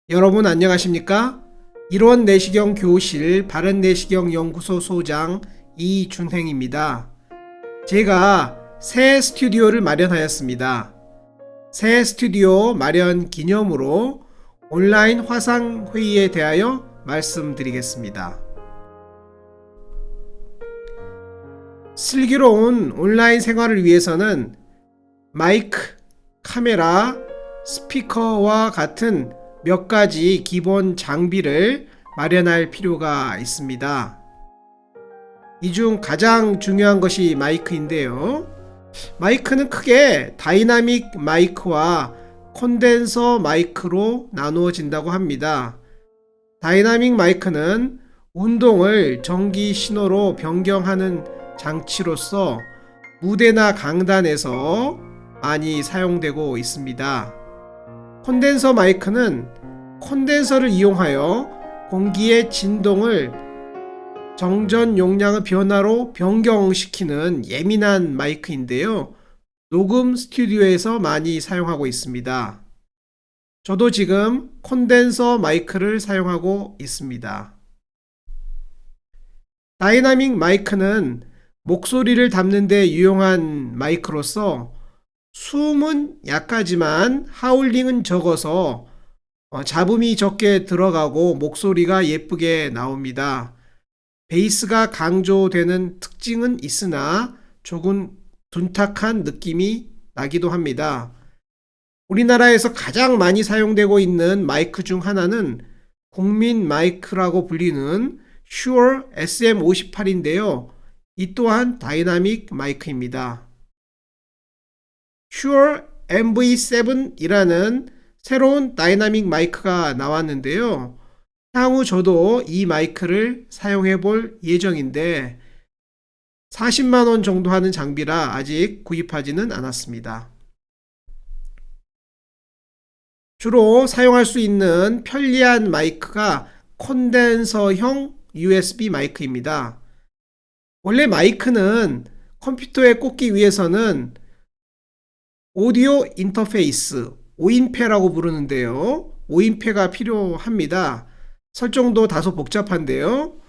여러분 안녕하십니까? 1원 내시경 교실 바른내시경 연구소 소장 이준행입니다. 제가 새 스튜디오를 마련하였습니다. 새 스튜디오 마련 기념으로 온라인 화상 회의에 대하여 말씀드리겠습니다. 슬기로운 온라인 생활을 위해서는 마이크, 카메라, 스피커와 같은 몇 가지 기본 장비를 마련할 필요가 있습니다. 이 중 가장 중요한 것이 마이크인데요. 마이크는 크게 다이나믹 마이크와 콘덴서 마이크로 나누어진다고 합니다. 다이나믹 마이크는 운동을 전기 신호로 변경하는 장치로서 무대나 강단에서 많이 사용되고 있습니다. 콘덴서 마이크는 콘덴서를 이용하여 공기의 진동을 정전 용량의 변화로 변경시키는 예민한 마이크인데요. 녹음 스튜디오에서 많이 사용하고 있습니다. 저도 지금 콘덴서 마이크를 사용하고 있습니다. 다이나믹 마이크는 목소리를 담는 데 유용한 마이크로서 숨은 약하지만 하울링은 적어서 잡음이 적게 들어가고 목소리가 예쁘게 나옵니다. 베이스가 강조되는 특징은 있으나 조금 둔탁한 느낌이 나기도 합니다. 우리나라에서 가장 많이 사용되고 있는 마이크 중 하나는 국민 마이크라고 불리는 슈어 SM58인데요. 이 또한 다이나믹 마이크입니다. 슈어 MV7이라는 새로운 다이나믹 마이크가 나왔는데요. 향후 저도 이 마이크를 사용해 볼 예정인데 40만원 정도 하는 장비라 아직 구입하지는 않았습니다. 주로 사용할 수 있는 편리한 마이크가 콘덴서형 USB 마이크입니다. 원래 마이크는 컴퓨터에 꽂기 위해서는 오디오 인터페이스, 오인패라고 부르는데요. 오인패가 필요합니다. 설정도 다소 복잡한데요.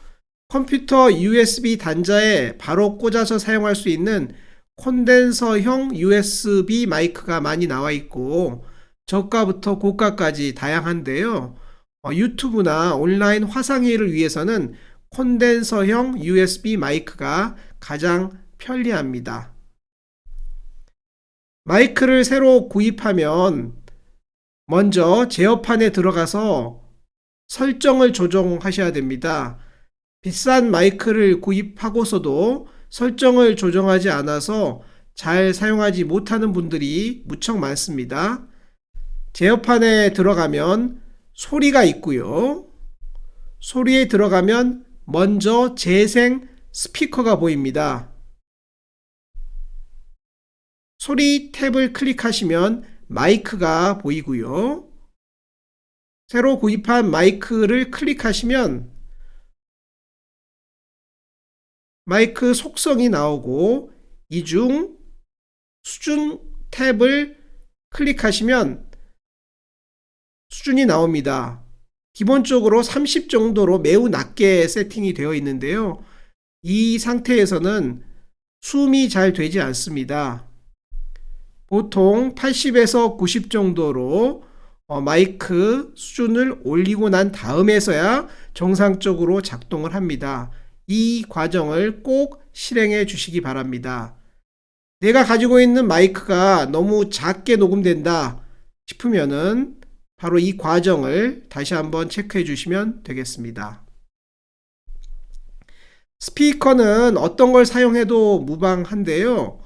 컴퓨터 USB 단자에 바로 꽂아서 사용할 수 있는 콘덴서형 USB 마이크가 많이 나와 있고 저가부터 고가까지 다양한데요. 유튜브나 온라인 화상회의를 위해서는 콘덴서형 USB 마이크가 가장 편리합니다. 마이크를 새로 구입하면 먼저 제어판에 들어가서 설정을 조정하셔야 됩니다. 비싼 마이크를 구입하고서도 설정을 조정하지 않아서 잘 사용하지 못하는 분들이 무척 많습니다. 제어판에 들어가면 소리가 있고요. 소리에 들어가면 먼저 재생 스피커가 보입니다. 소리 탭을 클릭하시면 마이크가 보이고요. 새로 구입한 마이크를 클릭하시면 마이크 속성이 나오고 이 중 수준 탭을 클릭하시면 수준이 나옵니다. 기본적으로 30 정도로 매우 낮게 세팅이 되어 있는데요. 이 상태에서는 숨이 잘 되지 않습니다. 보통 80에서 90 정도로 마이크 수준을 올리고 난 다음에서야 정상적으로 작동을 합니다. 이 과정을 꼭 실행해 주시기 바랍니다. 내가 가지고 있는 마이크가 너무 작게 녹음된다 싶으면은 바로 이 과정을 다시 한번 체크해 주시면 되겠습니다. 스피커는 어떤 걸 사용해도 무방한데요.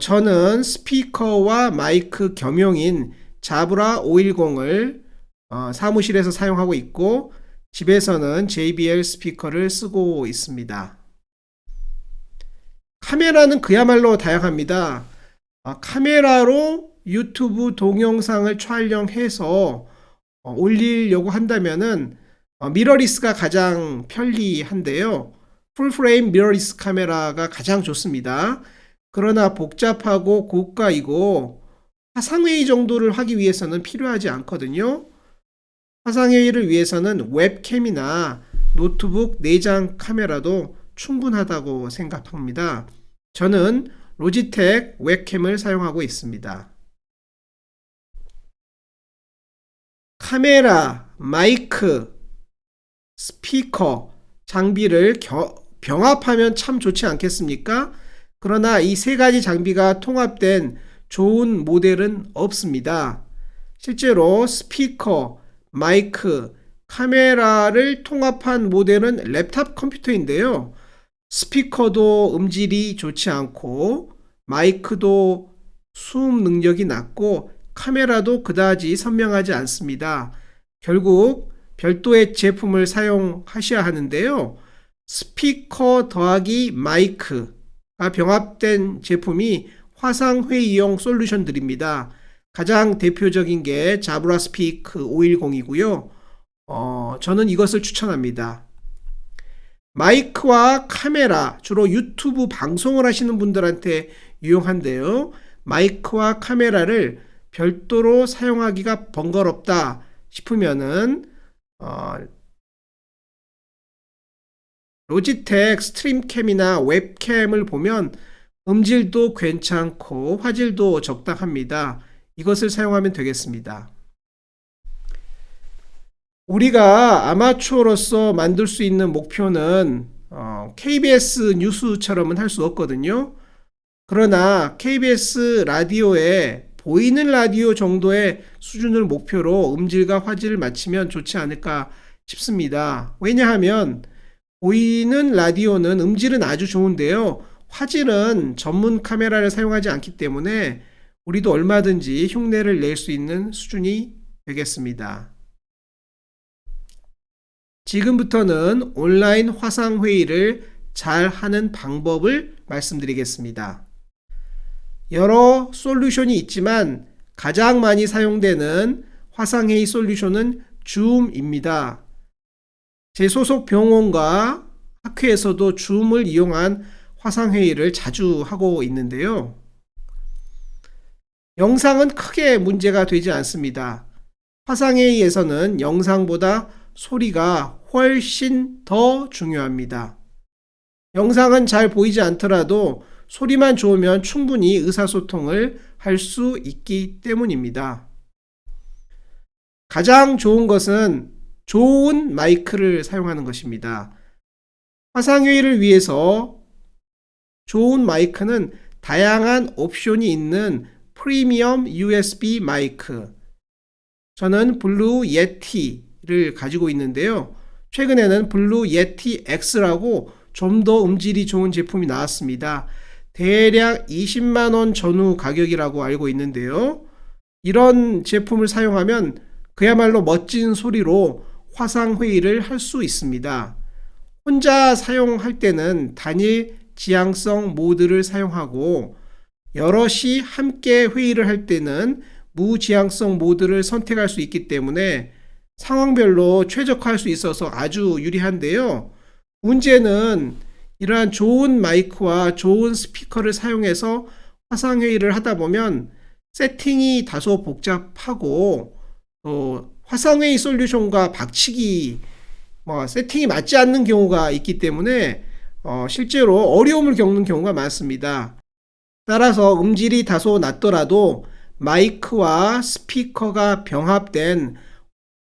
저는 스피커와 마이크 겸용인 자브라 510을 사무실에서 사용하고 있고 집에서는 JBL 스피커를 쓰고 있습니다. 카메라는 그야말로 다양합니다. 카메라로 유튜브 동영상을 촬영해서 올리려고 한다면은 미러리스가 가장 편리한데요. 풀프레임 미러리스 카메라가 가장 좋습니다. 그러나 복잡하고 고가이고 화상회의 정도를 하기 위해서는 필요하지 않거든요. 화상회의를 위해서는 웹캠이나 노트북 내장 카메라도 충분하다고 생각합니다. 저는 로지텍 웹캠을 사용하고 있습니다. 카메라, 마이크, 스피커, 장비를 병합하면 참 좋지 않겠습니까? 그러나 이 세 가지 장비가 통합된 좋은 모델은 없습니다. 실제로 스피커, 마이크, 카메라를 통합한 모델은 랩탑 컴퓨터인데요. 스피커도 음질이 좋지 않고 마이크도 수음 능력이 낮고 카메라도 그다지 선명하지 않습니다. 결국 별도의 제품을 사용하셔야 하는데요. 스피커 더하기 마이크가 병합된 제품이 화상회의용 솔루션들입니다. 가장 대표적인 게 자브라 스피크 510이고요. 저는 이것을 추천합니다. 마이크와 카메라, 주로 유튜브 방송을 하시는 분들한테 유용한데요. 마이크와 카메라를 별도로 사용하기가 번거롭다 싶으면은 로지텍 스트림캠이나 웹캠을 보면 음질도 괜찮고 화질도 적당합니다. 이것을 사용하면 되겠습니다. 우리가 아마추어로서 만들 수 있는 목표는 KBS 뉴스처럼은 할 수 없거든요. 그러나 KBS 라디오에 보이는 라디오 정도의 수준을 목표로 음질과 화질을 맞추면 좋지 않을까 싶습니다. 왜냐하면 보이는 라디오는 음질은 아주 좋은데요. 화질은 전문 카메라를 사용하지 않기 때문에 우리도 얼마든지 흉내를 낼 수 있는 수준이 되겠습니다. 지금부터는 온라인 화상회의를 잘 하는 방법을 말씀드리겠습니다. 여러 솔루션이 있지만 가장 많이 사용되는 화상회의 솔루션은 줌입니다. 제 소속 병원과 학회에서도 줌을 이용한 화상회의를 자주 하고 있는데요. 영상은 크게 문제가 되지 않습니다. 화상회의에서는 영상보다 소리가 훨씬 더 중요합니다. 영상은 잘 보이지 않더라도 소리만 좋으면 충분히 의사소통을 할 수 있기 때문입니다. 가장 좋은 것은 좋은 마이크를 사용하는 것입니다. 화상회의를 위해서 좋은 마이크는 다양한 옵션이 있는 프리미엄 USB 마이크. 저는 블루 예티를 가지고 있는데요. 최근에는 블루 예티 X라고 좀 더 음질이 좋은 제품이 나왔습니다. 대략 20만원 전후 가격이라고 알고 있는데요. 이런 제품을 사용하면 그야말로 멋진 소리로 화상회의를 할 수 있습니다. 혼자 사용할 때는 단일 지향성 모드를 사용하고 여럿이 함께 회의를 할 때는 무지향성 모드를 선택할 수 있기 때문에 상황별로 최적화할 수 있어서 아주 유리한데요. 문제는 이러한 좋은 마이크와 좋은 스피커를 사용해서 화상회의를 하다 보면 세팅이 다소 복잡하고 또 화상회의 솔루션과 박치기 세팅이 맞지 않는 경우가 있기 때문에 실제로 어려움을 겪는 경우가 많습니다. 따라서 음질이 다소 낮더라도 마이크와 스피커가 병합된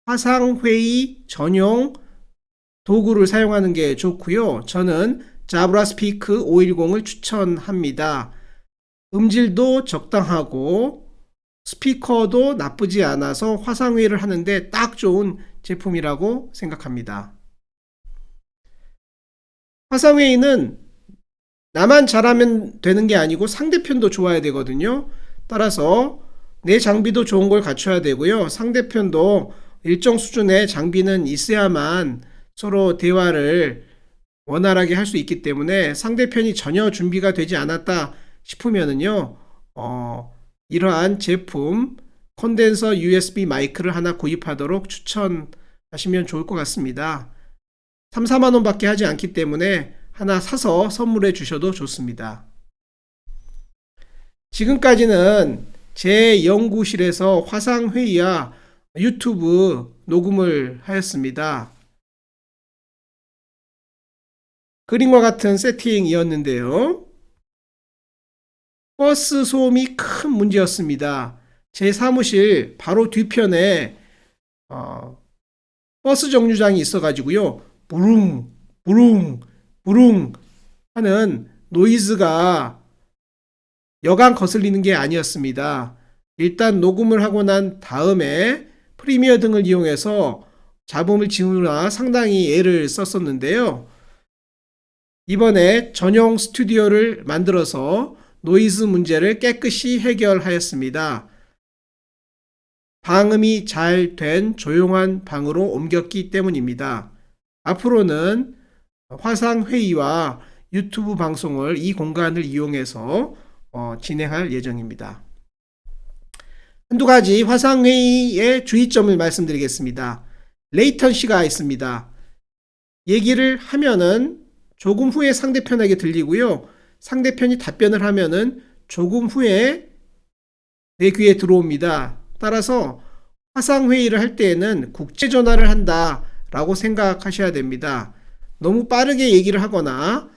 화상회의 전용 도구를 사용하는 게 좋고요. 저는 자브라 스피크 510을 추천합니다. 음질도 적당하고 스피커도 나쁘지 않아서 화상회의를 하는데 딱 좋은 제품이라고 생각합니다. 화상회의는 나만 잘하면 되는 게 아니고 상대편도 좋아야 되거든요. 따라서 내 장비도 좋은 걸 갖춰야 되고요. 상대편도 일정 수준의 장비는 있어야만 서로 대화를 원활하게 할 수 있기 때문에 상대편이 전혀 준비가 되지 않았다 싶으면은요, 이러한 제품 콘덴서 USB 마이크를 하나 구입하도록 추천하시면 좋을 것 같습니다. 3, 4만 원 밖에 하지 않기 때문에 하나 사서 선물해 주셔도 좋습니다. 지금까지는 제 연구실에서 화상회의와 유튜브 녹음을 하였습니다. 그림과 같은 세팅이었는데요. 버스 소음이 큰 문제였습니다. 제 사무실 바로 뒤편에 버스 정류장이 있어가지고요. 부릉, 부릉, 부릉 하는 노이즈가 여간 거슬리는 게 아니었습니다. 일단 녹음을 하고 난 다음에 프리미어 등을 이용해서 잡음을 지우느라 상당히 애를 썼었는데요. 이번에 전용 스튜디오를 만들어서 노이즈 문제를 깨끗이 해결하였습니다. 방음이 잘 된 조용한 방으로 옮겼기 때문입니다. 앞으로는 화상회의와 유튜브 방송을 이 공간을 이용해서 진행할 예정입니다. 한두 가지 화상회의의 주의점을 말씀드리겠습니다. 레이턴시가 있습니다. 얘기를 하면은 조금 후에 상대편에게 들리고요. 상대편이 답변을 하면은 조금 후에 내 귀에 들어옵니다. 따라서 화상회의를 할 때에는 국제전화를 한다라고 생각하셔야 됩니다. 너무 빠르게 얘기를 하거나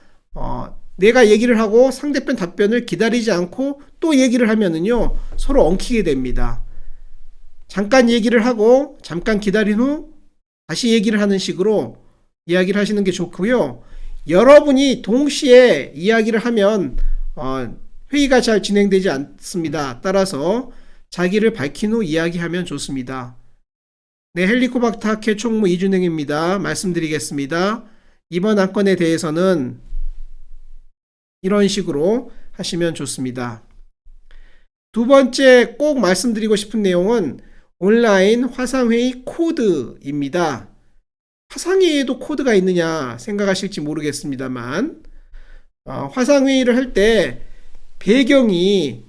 내가 얘기를 하고 상대편 답변을 기다리지 않고 또 얘기를 하면은요 서로 엉키게 됩니다. 잠깐 얘기를 하고 잠깐 기다린 후 다시 얘기를 하는 식으로 이야기를 하시는 게 좋고요. 여러분이 동시에 이야기를 하면 회의가 잘 진행되지 않습니다. 따라서 자기를 밝힌 후 이야기하면 좋습니다. 네, 헬리코박터 학회 총무 이준행입니다. 말씀드리겠습니다. 이번 안건에 대해서는 이런 식으로 하시면 좋습니다. 두 번째 꼭 말씀드리고 싶은 내용은 온라인 화상회의 코드입니다. 화상회의에도 코드가 있느냐 생각하실지 모르겠습니다만 화상회의를 할 때 배경이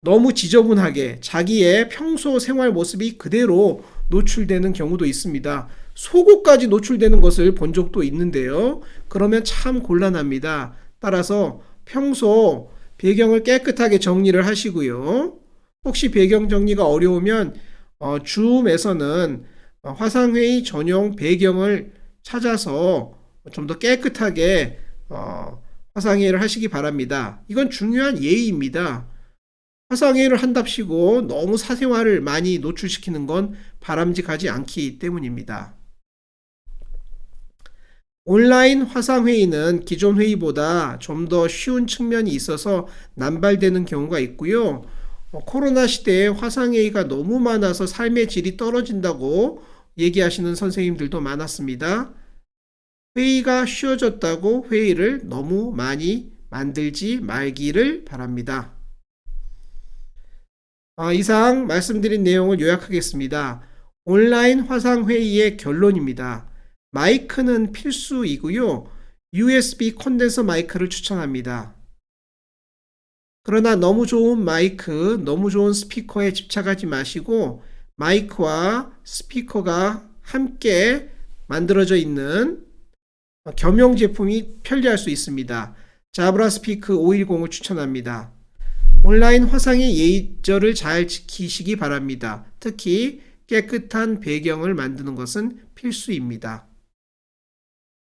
너무 지저분하게 자기의 평소 생활 모습이 그대로 노출되는 경우도 있습니다. 속옷까지 노출되는 것을 본 적도 있는데요. 그러면 참 곤란합니다. 따라서 평소 배경을 깨끗하게 정리를 하시고요. 혹시 배경 정리가 어려우면 줌에서는 화상회의 전용 배경을 찾아서 좀 더 깨끗하게 화상회의를 하시기 바랍니다. 이건 중요한 예의입니다. 화상회의를 한답시고 너무 사생활을 많이 노출시키는 건 바람직하지 않기 때문입니다. 온라인 화상회의는 기존 회의보다 좀 더 쉬운 측면이 있어서 남발되는 경우가 있고요. 코로나 시대에 화상회의가 너무 많아서 삶의 질이 떨어진다고 얘기하시는 선생님들도 많았습니다. 회의가 쉬워졌다고 회의를 너무 많이 만들지 말기를 바랍니다. 이상 말씀드린 내용을 요약하겠습니다. 온라인 화상회의의 결론입니다. 마이크는 필수이고요. USB 콘덴서 마이크를 추천합니다. 그러나 너무 좋은 마이크, 너무 좋은 스피커에 집착하지 마시고 마이크와 스피커가 함께 만들어져 있는 겸용 제품이 편리할 수 있습니다. 자브라 스피크 510을 추천합니다. 온라인 화상의 예절을 잘 지키시기 바랍니다. 특히 깨끗한 배경을 만드는 것은 필수입니다.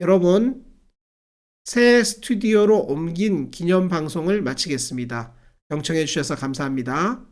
여러분, 새 스튜디오로 옮긴 기념 방송을 마치겠습니다. 경청해 주셔서 감사합니다.